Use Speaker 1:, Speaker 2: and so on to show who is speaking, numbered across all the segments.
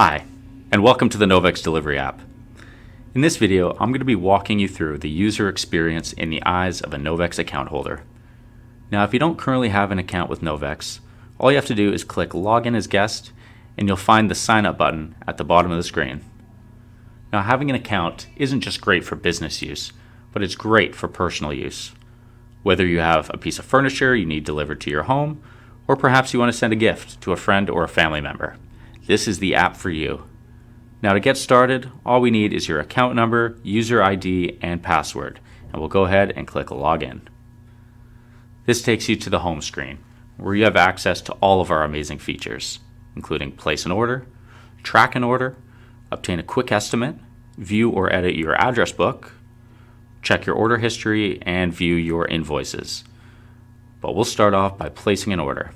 Speaker 1: Hi, and welcome to the Novex Delivery app. In this video, I'm going to be walking you through the user experience in the eyes of a Novex account holder. Now, if you don't currently have an account with Novex, all you have to do is click Login as Guest, and you'll find the Sign Up button at the bottom of the screen. Now, having an account isn't just great for business use, but it's great for personal use. Whether you have a piece of furniture you need delivered to your home, or perhaps you want to send a gift to a friend or a family member, this is the app for you. Now, to get started, all we need is your account number, user ID, and password, and we'll go ahead and click Login. This takes you to the home screen, where you have access to all of our amazing features, including place an order, track an order, obtain a quick estimate, view or edit your address book, check your order history, and view your invoices. But we'll start off by placing an order.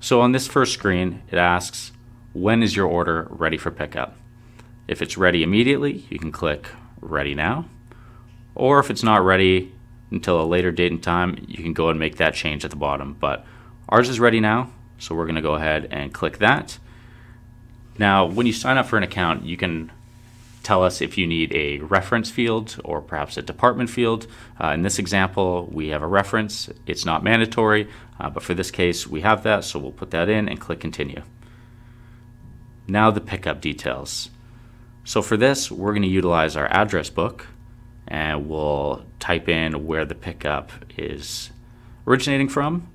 Speaker 1: So on this first screen, it asks, when is your order ready for pickup? If it's ready immediately, you can click Ready Now. Or if it's not ready until a later date and time, you can go and make that change at the bottom. But ours is ready now, so we're going to go ahead and click that. Now, when you sign up for an account, you can tell us if you need a reference field or perhaps a department field. In this example, we have a reference. It's not mandatory, but for this case, we have that, so we'll put that in and click Continue. Now the pickup details. So for this, we're going to utilize our address book, and we'll type in where the pickup is originating from.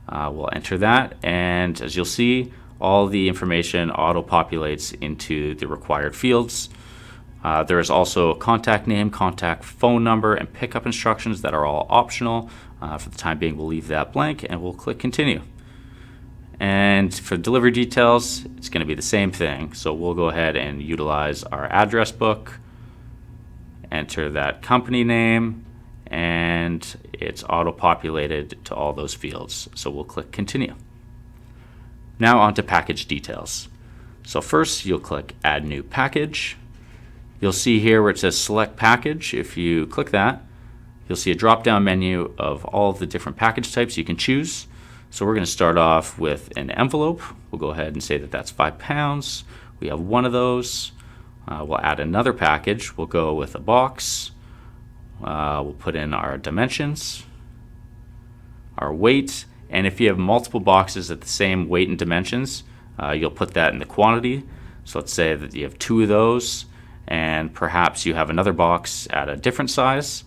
Speaker 1: We'll enter that, and as you'll see, all the information auto-populates into the required fields. There is also contact name, contact phone number, and pickup instructions that are all optional. For the time being, we'll leave that blank, and we'll click Continue. And for delivery details, it's going to be the same thing. So we'll go ahead and utilize our address book, enter that company name, and it's auto-populated to all those fields. So we'll click Continue. Now on to package details. So first, you'll click Add New Package. You'll see here where it says Select Package. If you click that, you'll see a drop-down menu of all of the different package types you can choose. So we're going to start off with an envelope. We'll go ahead and say that that's 5 pounds. We have one of those. We'll add another package. We'll go with a box. We'll put in our dimensions, our weight, and if you have multiple boxes at the same weight and dimensions, you'll put that in the quantity. So let's say that you have 2 of those, and perhaps you have another box at a different size.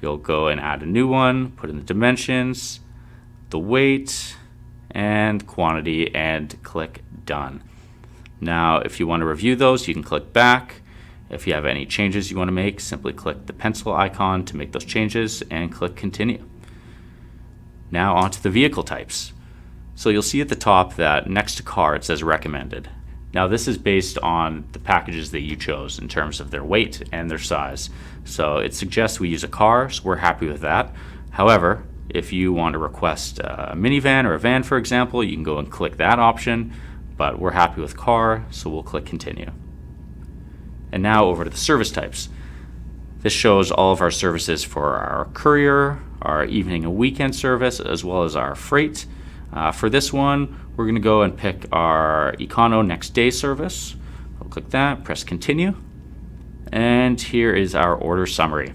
Speaker 1: You'll go and add a new one, put in the dimensions, the weight, and quantity, and click Done. Now, if you want to review those, you can click back. If you have any changes you want to make, simply click the pencil icon to make those changes and click Continue. Now onto the vehicle types. So you'll see at the top that next to car it says recommended. Now this is based on the packages that you chose in terms of their weight and their size. So it suggests we use a car, so we're happy with that. However, if you want to request a minivan or a van, for example, you can go and click that option, but we're happy with car, so we'll click Continue. And now over to the service types. This shows all of our services for our courier, our evening and weekend service, as well as our freight. For this one, we're going to go and pick our Econo Next Day service. I'll click that, press Continue, and here is our order summary.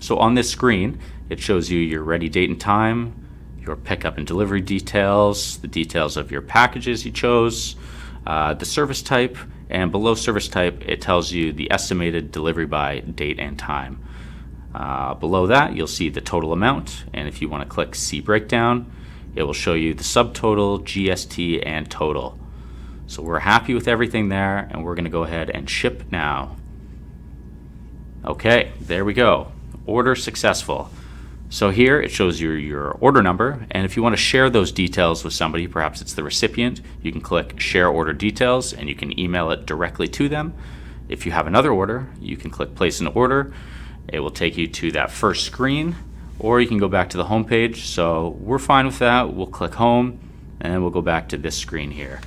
Speaker 1: So on this screen, it shows you your ready date and time, your pickup and delivery details, the details of your packages you chose, the service type, and below service type, it tells you the estimated delivery by date and time. Below that, you'll see the total amount, and if you want to click See Breakdown, it will show you the subtotal, GST, and total. So we're happy with everything there, and we're going to go ahead and ship now. Okay, there we go. Order successful. So here it shows you your order number, and if you want to share those details with somebody, perhaps it's the recipient, you can click Share Order Details, and you can email it directly to them. If you have another order, you can click Place an Order. It will take you to that first screen, or you can go back to the home page. So we're fine with that. We'll click Home, and we'll go back to this screen here.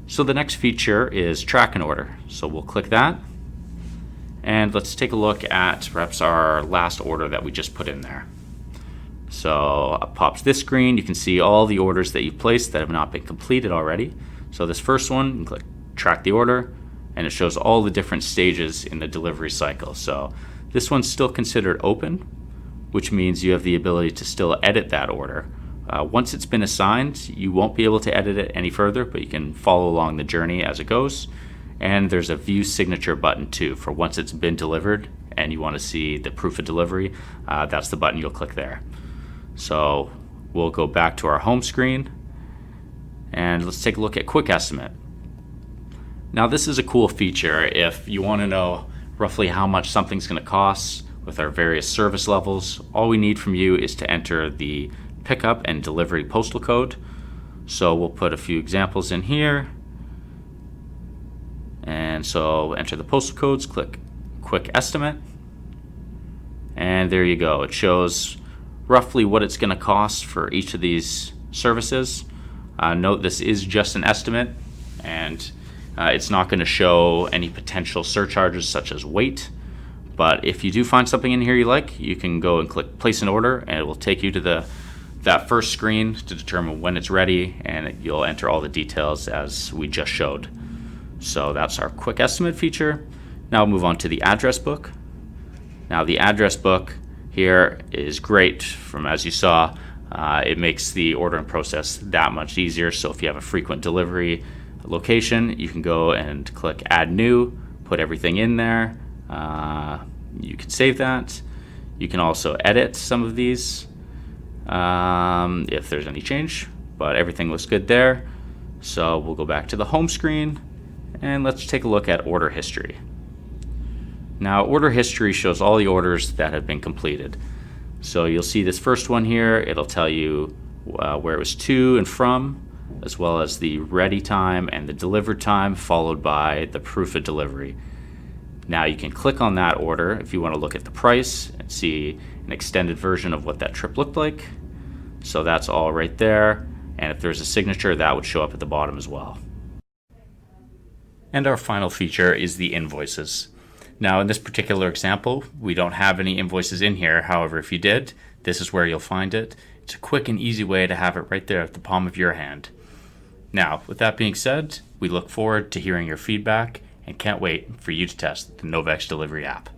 Speaker 1: So the next feature is Track an Order. So we'll click that. And let's take a look at perhaps our last order that we just put in there. So up pops this screen. You can see all the orders that you've placed that have not been completed already. So this first one, you can click track the order, and it shows all the different stages in the delivery cycle. So this one's still considered open, which means you have the ability to still edit that order. Once it's been assigned, you won't be able to edit it any further, but you can follow along the journey as it goes. And there's a view signature button too for once it's been delivered and you want to see the proof of delivery. That's the button you'll click there. So we'll go back to our home screen and let's take a look at Quick Estimate. Now this is a cool feature if you want to know roughly how much something's going to cost with our various service levels. All we need from you is to enter the pickup and delivery postal code. So we'll put a few examples in here. And so enter the postal codes, click Quick Estimate, and there you go. It shows roughly what it's going to cost for each of these services. Note this is just an estimate, and it's not going to show any potential surcharges such as weight. But if you do find something in here you like, you can go and click Place an Order, and it will take you to that first screen to determine when it's ready, and you'll enter all the details as we just showed. So that's our Quick Estimate feature. Now we'll move on to the address book. Now the address book here is great. From as you saw, it makes the ordering process that much easier. So if you have a frequent delivery location, you can go and click Add New, put everything in there. You can save that. You can also edit some of these if there's any change, but everything looks good there. So we'll go back to the home screen and let's take a look at order history. Now order history shows all the orders that have been completed. So you'll see this first one here, it'll tell you where it was to and from, as well as the ready time and the delivered time, followed by the proof of delivery. Now you can click on that order if you want to look at the price and see an extended version of what that trip looked like. So that's all right there. And if there's a signature, that would show up at the bottom as well. And our final feature is the invoices. Now in this particular example, we don't have any invoices in here. However, if you did, this is where you'll find it. It's a quick and easy way to have it right there at the palm of your hand. Now, with that being said, we look forward to hearing your feedback and can't wait for you to test the Novex Delivery app.